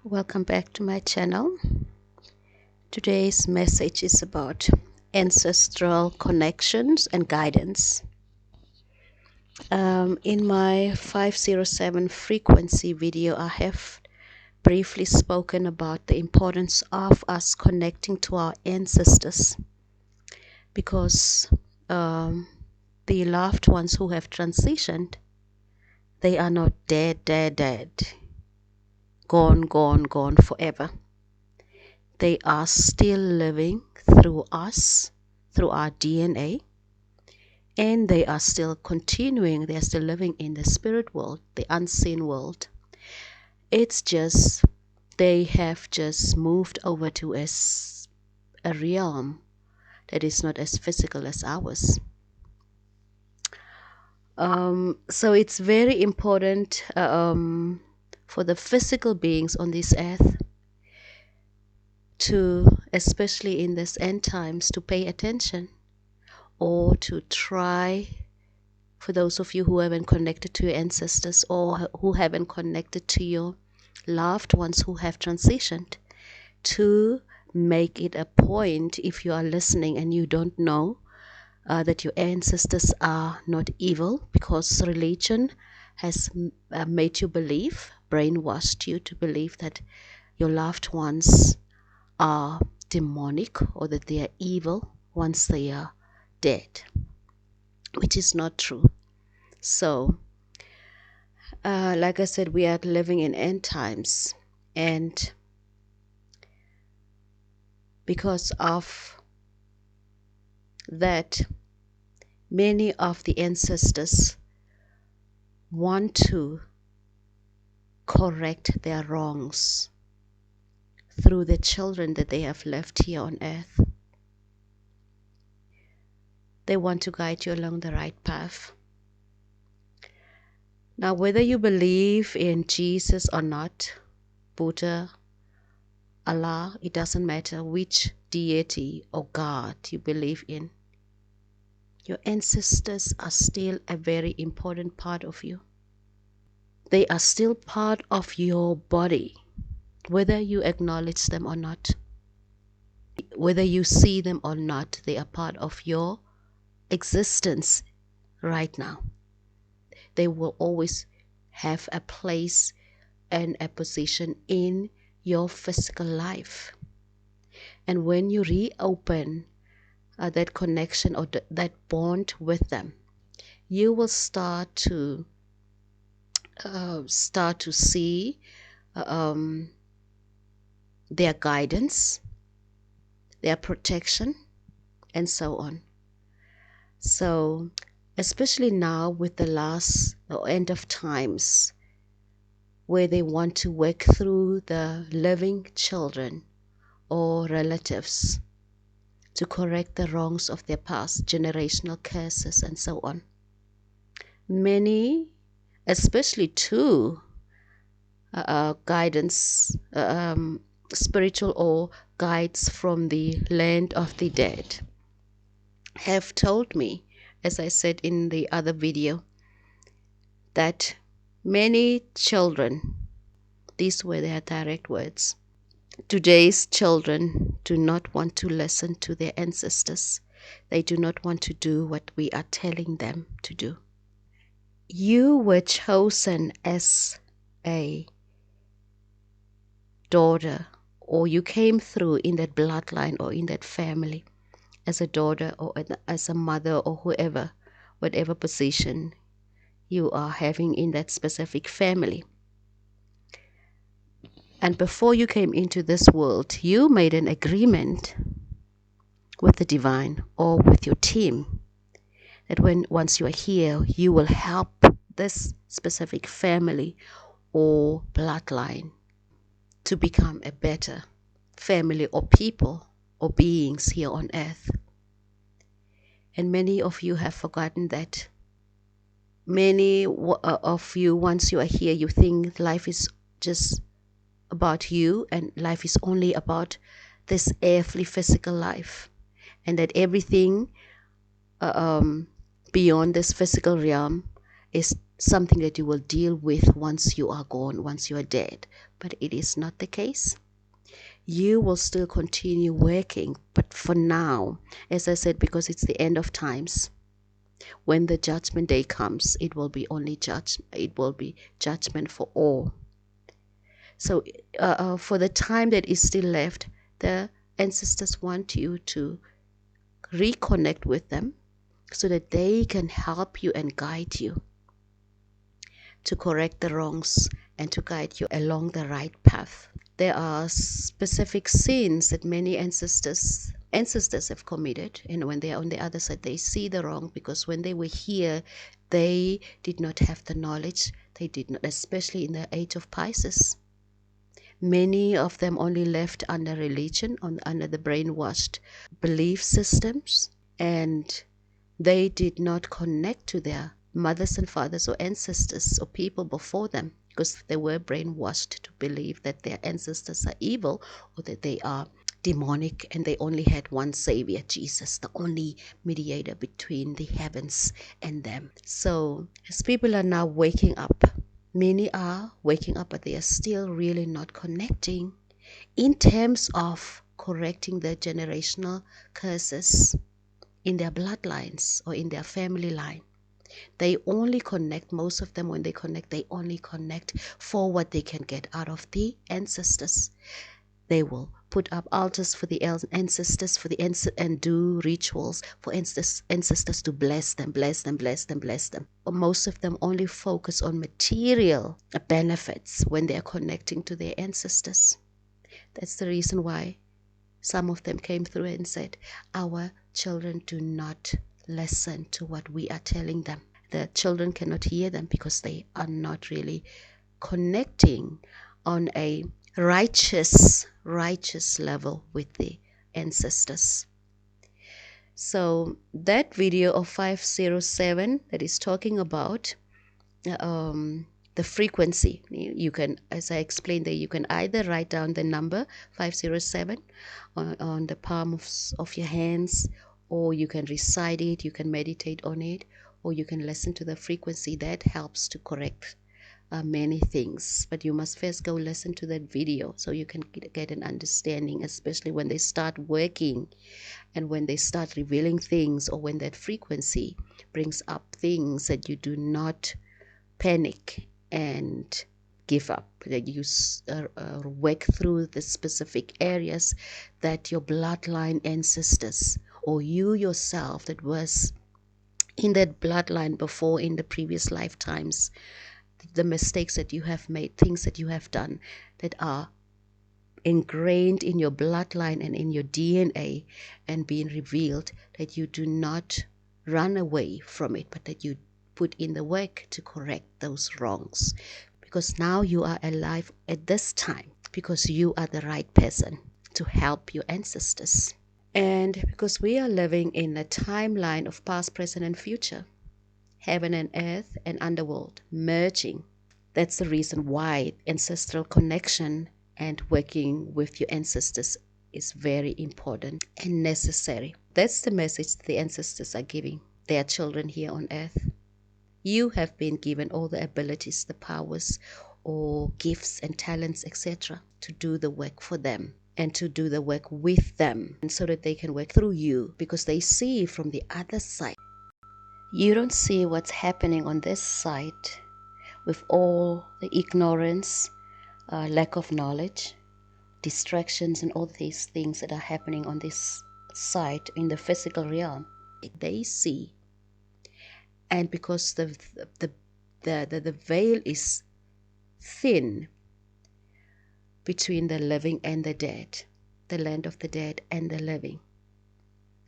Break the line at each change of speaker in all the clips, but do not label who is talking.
Welcome back to my channel. Today's message is about ancestral connections and guidance. In my 507 frequency video, I have briefly spoken about the importance of us connecting to our ancestors, because the loved ones who have transitioned, they are not dead, gone forever. They are still living through us, through our DNA, and they are still continuing, they are still living in the spirit world, the unseen world. It's just, they have just moved over to a realm that is not as physical as ours. So it's very important for the physical beings on this earth to, especially in this end times, to pay attention, or to try, for those of you who haven't connected to your ancestors or who haven't connected to your loved ones who have transitioned, to make it a point, if you are listening and you don't know that your ancestors are not evil, because religion has made you believe, brainwashed you to believe that your loved ones are demonic or that they are evil once they are dead, which is not true. So like I said, we are living in end times, and because of that, many of the ancestors want to correct their wrongs through the children that they have left here on earth. They want to guide you along the right path. Now, whether you believe in Jesus or not, Buddha, Allah, it doesn't matter which deity or God you believe in, your ancestors are still a very important part of you. They are still part of your body, whether you acknowledge them or not. Whether you see them or not, they are part of your existence right now. They will always have a place and a position in your physical life. And when you reopen that connection or that bond with them, you will start to see their guidance, their protection, and so on. So especially now with the last end of times, where they want to work through the living children or relatives to correct the wrongs of their past, generational curses, and so on. Many, especially two guidance, spiritual or guides from the land of the dead, have told me, as I said in the other video, that many children, these were their direct words, today's children do not want to listen to their ancestors. They do not want to do what we are telling them to do. You were chosen as a daughter, or you came through in that bloodline or in that family as a daughter or as a mother or whoever, whatever position you are having in that specific family. And before you came into this world, you made an agreement with the divine or with your team that once you are here, you will help this specific family or bloodline to become a better family or people or beings here on earth. And many of you have forgotten that. Many of you, once you are here, you think life is just about you, and life is only about this earthly physical life, and that everything beyond this physical realm is something that you will deal with once you are gone, once you are dead. but it is not the case. You will still continue working, but for now, as I said, because it's the end of times, when the judgment day comes, it will be judgment for all. So for the time that is still left, the ancestors want you to reconnect with them so that they can help you and guide you to correct the wrongs and to guide you along the right path. There are specific sins that many ancestors have committed, and when they are on the other side, they see the wrong, because when they were here, they did not have the knowledge. They did not, especially in the age of Pisces. Many of them only left under religion, under the brainwashed belief systems, and they did not connect to their mothers and fathers or ancestors or people before them, because they were brainwashed to believe that their ancestors are evil or that they are demonic, and they only had one savior, Jesus, the only mediator between the heavens and them. So as people are now waking up, many are waking up, but they are still really not connecting in terms of correcting their generational curses in their bloodlines or in their family line. They only connect, most of them, when they connect, they only connect for what they can get out of the ancestors. They will put up altars for the ancestors, and do rituals for ancestors to bless them. But most of them only focus on material benefits when they are connecting to their ancestors. That's the reason why some of them came through and said, our children do not listen to what we are telling them. The children cannot hear them because they are not really connecting on a righteous level with the ancestors. So that video of 507 that is talking about the frequency, you can, as I explained there, you can either write down the number 507 on the palm of your hands, or you can recite it, you can meditate on it, or you can listen to the frequency. That helps to correct many things. But you must first go listen to that video so you can get an understanding, especially when they start working and when they start revealing things, or when that frequency brings up things, that you do not panic and give up, that you work through the specific areas that your bloodline ancestors or you yourself that was in that bloodline before, in the previous lifetimes, the mistakes that you have made, things that you have done that are ingrained in your bloodline and in your DNA and being revealed, that you do not run away from it, but that you put in the work to correct those wrongs. Because now you are alive at this time, because you are the right person to help your ancestors. And because we are living in a timeline of past, present, and future, heaven and earth and underworld merging. That's the reason why ancestral connection and working with your ancestors is very important and necessary. That's the message the ancestors are giving their children here on earth. You have been given all the abilities, the powers, or gifts and talents, etc., to do the work for them and to do the work with them, and so that they can work through you, because they see from the other side. You don't see what's happening on this side with all the ignorance, lack of knowledge, distractions, and all these things that are happening on this side in the physical realm. They see. And because the veil is thin between the living and the dead, the land of the dead and the living,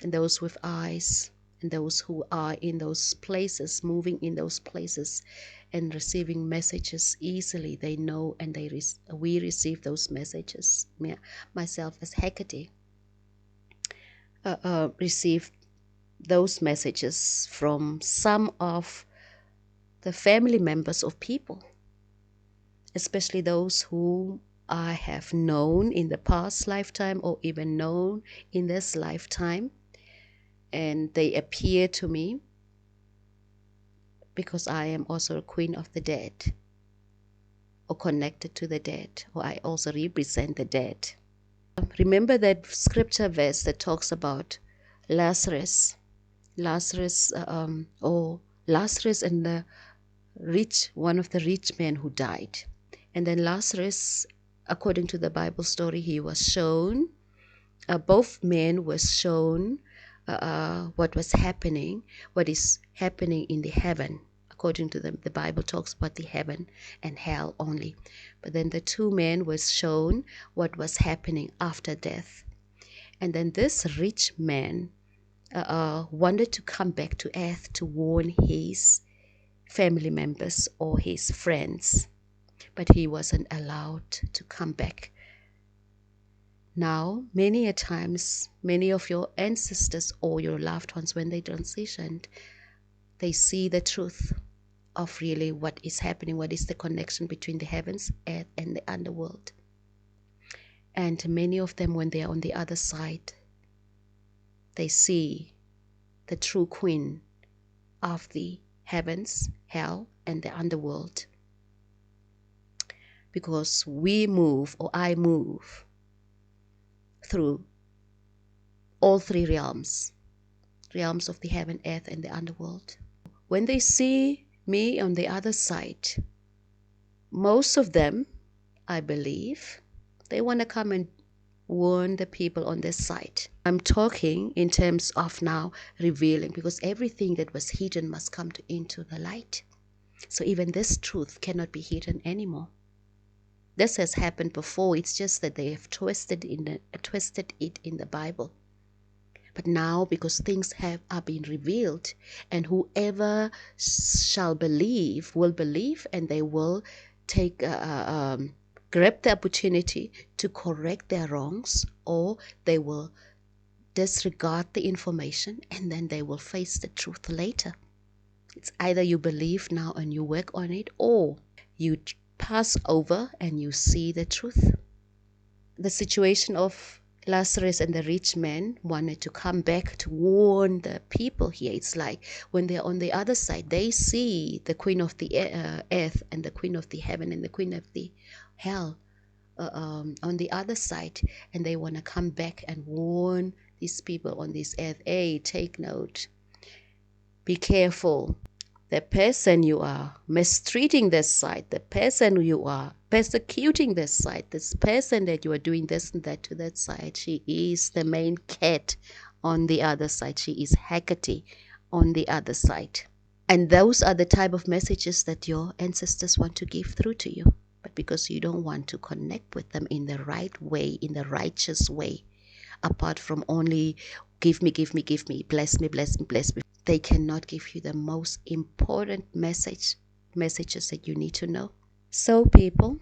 and those with eyes, and those who are in those places, moving in those places and receiving messages easily, they know, and we receive those messages. Myself as Hecate received those messages from some of the family members of people, especially those who I have known in the past lifetime or even known in this lifetime. And they appear to me because I am also a queen of the dead, or connected to the dead, or I also represent the dead. Remember that scripture verse that talks about Lazarus and the one of the rich men who died. And then Lazarus, according to the Bible story, he was shown, both men were shown what is happening in the heaven. According to the Bible talks about the heaven and hell only. But then the two men were shown what was happening after death. And then this rich man wanted to come back to earth to warn his family members or his friends. But he wasn't allowed to come back. Now, many a times, many of your ancestors or your loved ones, when they transitioned, they see the truth of really what is happening, what is the connection between the heavens, earth, and the underworld. And many of them, when they are on the other side, they see the true queen of the heavens, hell, and the underworld. Because we move, or I move, through all three realms of the heaven, earth, and the underworld. When they see me on the other side, most of them, I believe, they want to come and warn the people on this side. I'm talking in terms of now revealing, because everything that was hidden must come into the light. So even this truth cannot be hidden anymore. This has happened before. It's just that they have twisted it in the Bible. But now, because things are being revealed, and whoever shall believe will believe, and they will take grab the opportunity to correct their wrongs, or they will disregard the information, and then they will face the truth later. It's either you believe now and you work on it, or you pass over and you see the truth. The situation of Lazarus and the rich man wanted to come back to warn the people here. It's like when they're on the other side, they see the queen of the earth and the queen of the heaven and the queen of the hell on the other side, and they want to come back and warn these people on this earth. Hey, take note. Be careful. The person you are mistreating this side, the person you are persecuting this side, this person that you are doing this and that to that side, she is the main cat on the other side. She is Hecate on the other side. And those are the type of messages that your ancestors want to give through to you. But because you don't want to connect with them in the right way, in the righteous way, apart from only give me, bless me, they cannot give you the most important messages that you need to know. So people,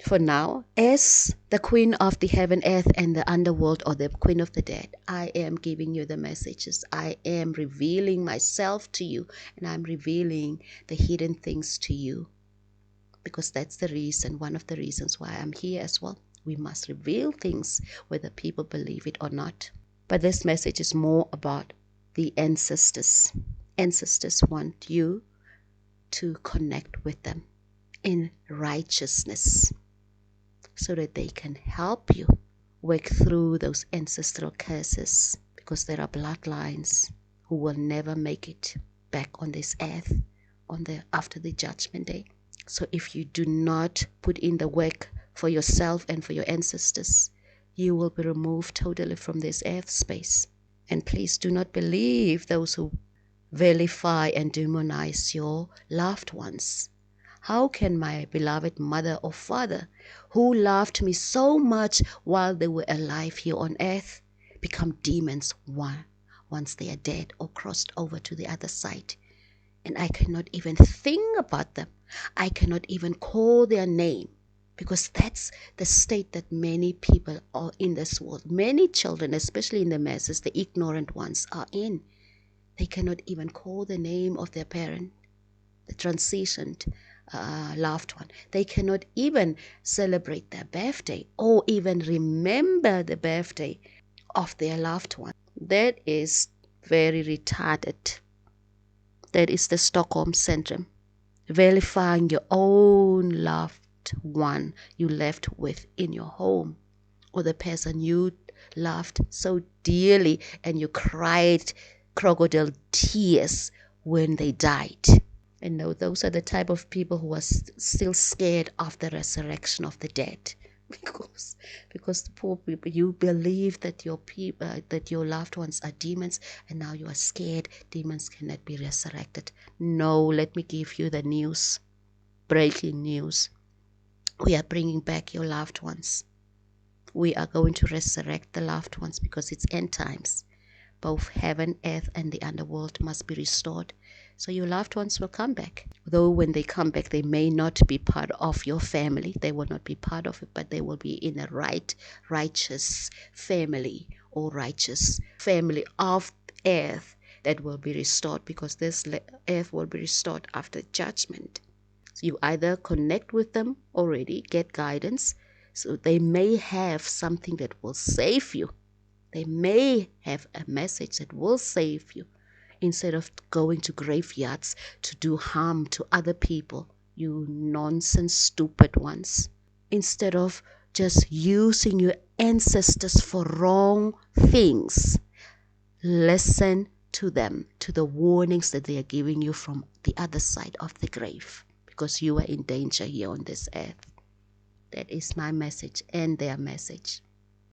for now, as the queen of the heaven, earth, and the underworld, or the queen of the dead, I am giving you the messages. I am revealing myself to you, and I'm revealing the hidden things to you. Because that's the reason, one of the reasons why I'm here as well. We must reveal things whether people believe it or not. But this message is more about the ancestors. Ancestors want you to connect with them in righteousness so that they can help you work through those ancestral curses, because there are bloodlines who will never make it back on this earth after the judgment day. So if you do not put in the work for yourself and for your ancestors, you will be removed totally from this earth space. And please do not believe those who vilify and demonize your loved ones. How can my beloved mother or father, who loved me so much while they were alive here on earth, become demons once they are dead or crossed over to the other side? And I cannot even think about them. I cannot even call their name, because that's the state that many people are in this world. Many children, especially in the masses, the ignorant ones, are in. They cannot even call the name of their parent, the transitioned loved one. They cannot even celebrate their birthday or even remember the birthday of their loved one. That is very retarded. That is the Stockholm Syndrome. Vilifying your own loved loved one you left with in your home, or the person you loved so dearly and you cried crocodile tears when they died. And no, those are the type of people who are still scared of the resurrection of the dead. Because the poor people, you believe that your people, that your loved ones are demons, and now you are scared demons cannot be resurrected. No, let me give you the news. Breaking news. We are bringing back your loved ones. We are going to resurrect the loved ones because it's end times. Both heaven, earth, and the underworld must be restored. So your loved ones will come back. Though when they come back, they may not be part of your family. They will not be part of it, but they will be in a righteous family, or righteous family of earth that will be restored, because this earth will be restored after judgment. So you either connect with them already, get guidance, so they may have something that will save you. They may have a message that will save you, instead of going to graveyards to do harm to other people, you nonsense, stupid ones. Instead of just using your ancestors for wrong things, listen to them, to the warnings that they are giving you from the other side of the grave, because you are in danger here on this earth. That is my message and their message.